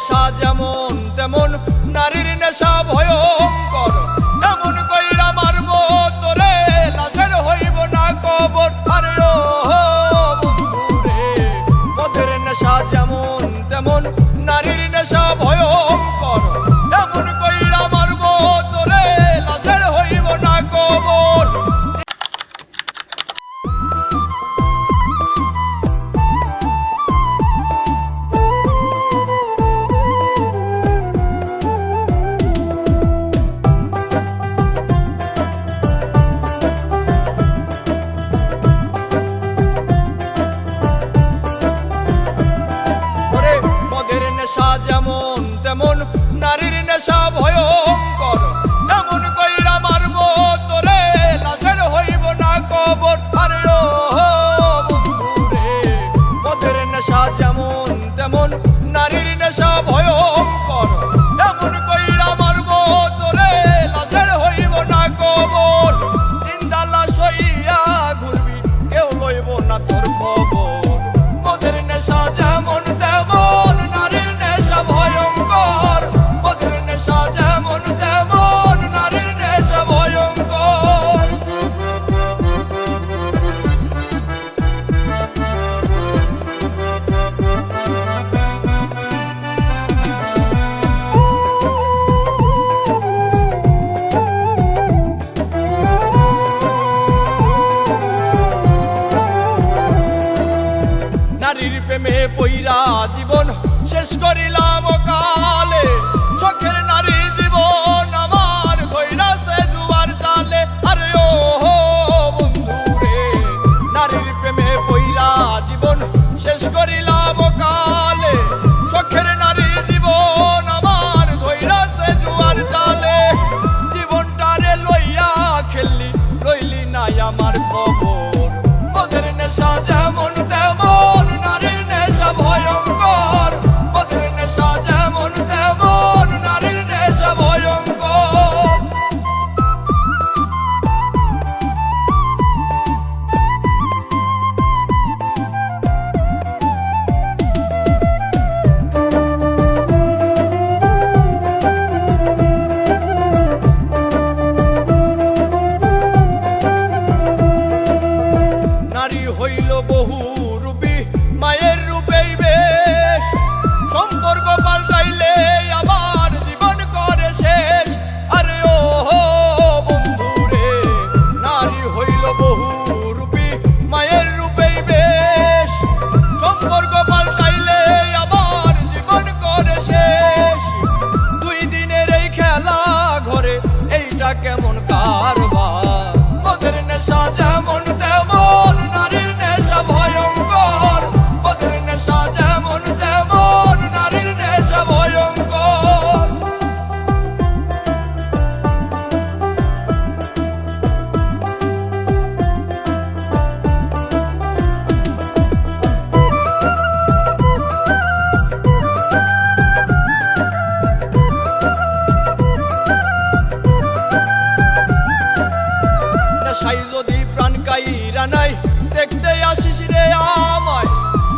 নেশা যেমন তেমন নারীর নেশা ভয়ঙ্কর। এমন কইরা মারবো তোরে লাশের হইব না কবর। আরে ও বন্ধুরে, মদের নেশা যেমন তেমন নারীর নেশা ভয়ঙ্কর। এমন কইরা মারবো তোরে লাশের হইব না কবর। মদের নেশা যেমন তেমন নারীর নেশা ভয়ঙ্কর। এমন কইরা মারবো তোরে লাশের হইব না কবর। আরে ও বন্ধুরে, মদের নেশা যেমন তেমন নারীর নেশা ভয়ঙ্কর। এমন কইরা মারবো তোরে লাশের হইব না কবর। জিন্দা লাশ হইয়া ঘুরবি, কেউ লইব না তোর খবর। মদের নেশা যেমন তেমন নারীর নেশা ভয়ঙ্কর। মদের নেশা যেমন তেমন নারীর নেশা ভয়ঙ্কর। নারীর প্রেমে পইরা জীবন শেষ করিলাম কালে। শখের নারী জীবন আমার ধইরাছে জুয়ার জালে। আরে ও বন্ধুরে, নারীর প্রেমে পইরা জীবন শেষ করিলাম কালে। শখের নারী জীবন আমার ধইরাছে জুয়ার জালে। জীবনটারে লইয়া খেললি, লইলি নাই আমার খবর। মদের নেশা যেমন তেমন নারীর নেশা ভয়ঙ্কর। মদের নেশা যেমন তেমন নারীর নেশা ভয়ঙ্কর। নারী হইল বহু রূপী, মায়ের রূপেই বেশ। সম্পর্ক পাল্টাইলে আবার জীবন করে শেষ। আরে ও বন্ধুরে, নারী হইল বহু রূপী, মায়ের রূপেই বেশ। সম্পর্ক পাল্টাইলে আবার জীবন করে শেষ। দুই দিনের এই খেলা ঘরে এইটা কেমন কারবার। মদের নেশা যেমন তেমন নারীর নেশা ভয়ঙ্কর। মদের নেশা যেমন তেমন নারীর নেশা ভয়ঙ্কর। নেশাই যদি প্রাণ কাইরা নাই, দেখতে আসিস রে আমায়।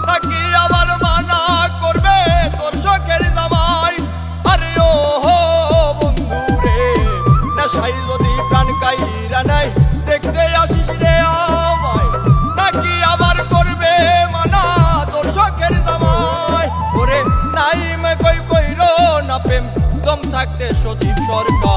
নাকি আবার মানা করবে তোর শখের জামাই। আরে ও বন্ধুরে, নেশাই যদি প্রাণ কাইরা নাই, দেখতে আসিস রে আমায়। নাকি আবার করবে মানা তোর শখের জামাই। ওরে নাই মে কই কইরো না প্রেম, দম থাকতে সজীব সরকার।